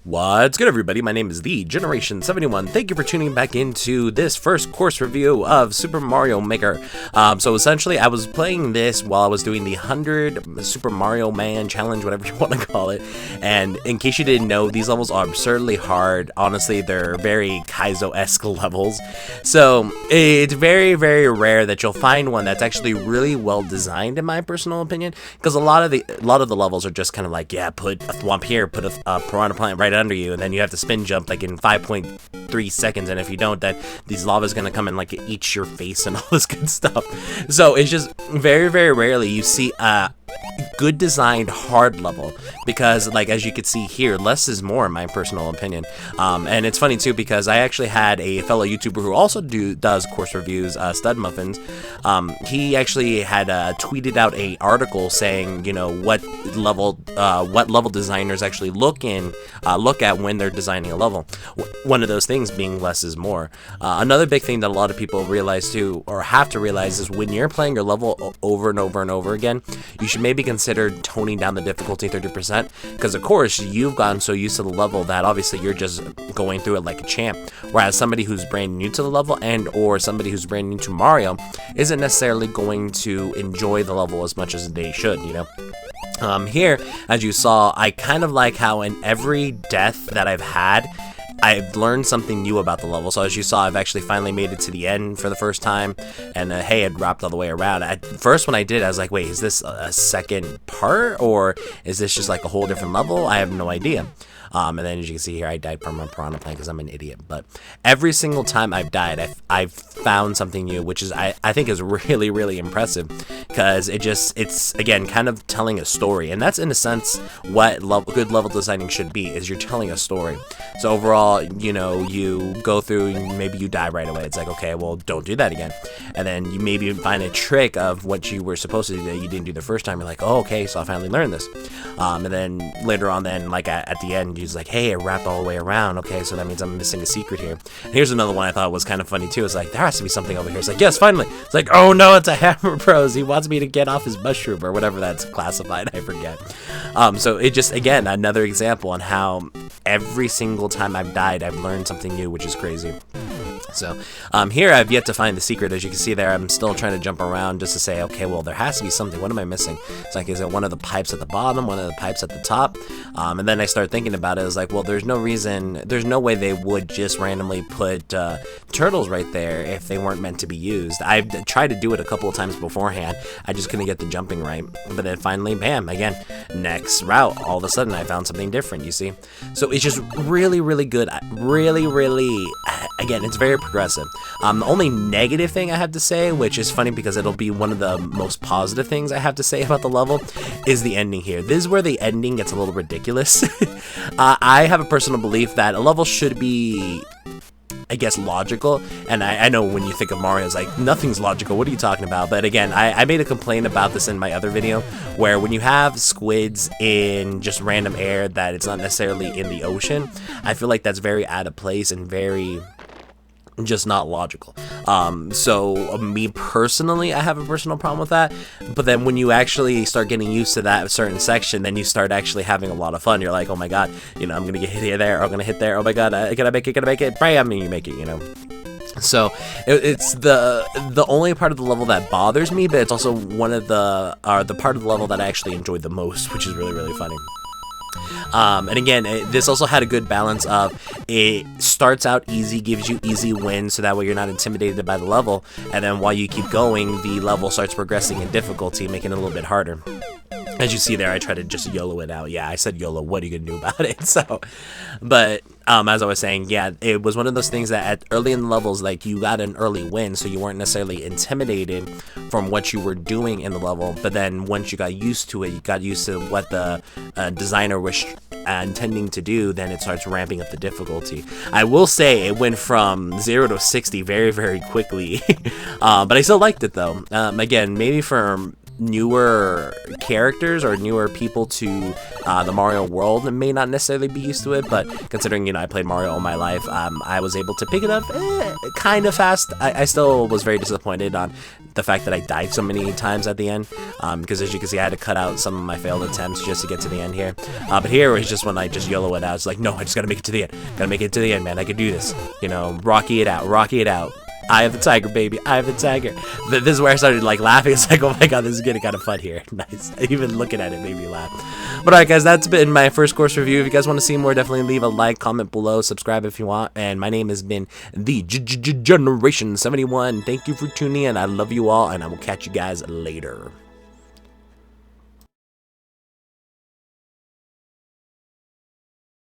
What's good, everybody? My name is The Generation 71. Thank you for tuning back into this first course review of Super Mario Maker. So essentially, I was playing this while I was doing the 100 Super Mario Man challenge, whatever you want to call it. And in case you didn't know, these levels are absurdly hard. Honestly, they're very Kaizo-esque levels. So it's very, very rare that you'll find one that's actually really well designed, in my personal opinion. Because a lot of the levels are just kind of like, yeah, put a thwomp here, put a piranha plant right under you, and then you have to spin jump like in 5.3 seconds, and if you don't, then these lava's gonna come and like eat your face and all this good stuff. So it's just very, very rarely you see a good designed hard level, because like as you can see here, less is more in my personal opinion. And it's funny too, because I actually had a fellow YouTuber who also does course reviews, Stud Muffins. He actually had tweeted out a article saying, you know, what level designers actually look at when they're designing a level. One of those things being less is more. Another big thing that a lot of people realize too, or have to realize, is when you're playing your level over and over and over again, you should maybe consider toning down the difficulty 30%, because of course you've gotten so used to the level that obviously you're just going through it like a champ, whereas somebody who's brand new to the level or somebody who's brand new to Mario isn't necessarily going to enjoy the level as much as they should, you know. Here, as you saw, I kind of like how in every death that I've had, I've learned something new about the level. So as you saw, I've actually finally made it to the end for the first time, and hey, it wrapped all the way around. At first, when I did, I was like, wait, is this a second part, or is this just like a whole different level? I have no idea. And then as you can see here, I died from a piranha plant because I'm an idiot. But every single time I've died, I've found something new, which is I think is really, really impressive, because it's again kind of telling a story, and that's in a sense what good level designing should be, is you're telling a story. So overall, you know, you go through, maybe you die right away. It's like, okay, well, don't do that again. And then you maybe find a trick of what you were supposed to do that you didn't do the first time. You're like, oh, okay, so I finally learned this. And then later on, then like at the end, he's like, hey, it wrapped all the way around. Okay, so that means I'm missing a secret here. And here's another one I thought was kind of funny too. It's like, there has to be something over here. It's like, yes, finally. It's like, oh no, it's a Hammer Bros. He wants me to get off his mushroom or whatever that's classified. I forget. So it just, again, another example on how every single time I've died, I've learned something new, which is crazy. So here I've yet to find the secret. As you can see there, I'm still trying to jump around just to say, okay, well, there has to be something. What am I missing? It's like, is it one of the pipes at the bottom, one of the pipes at the top? And then I start thinking about it. It's like, well, there's no way they would just randomly put turtles right there if they weren't meant to be used. I've tried to do it a couple of times beforehand. I just couldn't get the jumping right. But then finally, bam, again, next route. All of a sudden, I found something different, you see? So it's just really, really good. Really, really, again, it's very progressive. The only negative thing I have to say, which is funny because it'll be one of the most positive things I have to say about the level, is the ending here. This is where the ending gets a little ridiculous. I have a personal belief that a level should be, I guess, logical, and I know when you think of Mario, it's like, nothing's logical, what are you talking about? But again, I made a complaint about this in my other video, where when you have squids in just random air that it's not necessarily in the ocean, I feel like that's very out of place and very just not logical. So me personally, I have a personal problem with that. But then when you actually start getting used to that certain section, then you start actually having a lot of fun. You're like, oh my god, you know, I'm gonna get hit here, there, or I'm gonna hit there. Oh my god, can I make it? Bam, you make it, you know. So it's the only part of the level that bothers me, but it's also one of the part of the level that I actually enjoyed the most, which is really, really funny. And again, this also had a good balance of, it starts out easy, gives you easy wins, so that way you're not intimidated by the level, and then while you keep going, the level starts progressing in difficulty, making it a little bit harder. As you see there, I try to just YOLO it out. Yeah, I said YOLO, what are you gonna do about it? So, but as I was saying, yeah, it was one of those things that early in the levels, like, you got an early win, so you weren't necessarily intimidated from what you were doing in the level, but then once you got used to it, you got used to what the designer was intending to do, then it starts ramping up the difficulty. I will say it went from 0 to 60 very, very quickly, but I still liked it though. Again, maybe for newer characters or newer people to the Mario world may not necessarily be used to it, but considering, you know, I played Mario all my life, I was able to pick it up kind of fast. I still was very disappointed on the fact that I died so many times at the end, because as you can see, I had to cut out some of my failed attempts just to get to the end here. But here was just when I just YOLO it out. It's like, no, I just gotta make it to the end. Gotta make it to the end, man. I can do this. You know, Rocky it out, Rocky it out. Eye of the tiger, baby. Eye of the tiger. This is where I started like laughing. It's like, oh my god, this is getting kind of fun here. Nice. Even looking at it made me laugh. But alright, guys, that's been my first course review. If you guys want to see more, definitely leave a like, comment below, subscribe if you want. And my name has been the Generation 71. Thank you for tuning in. I love you all, and I will catch you guys later.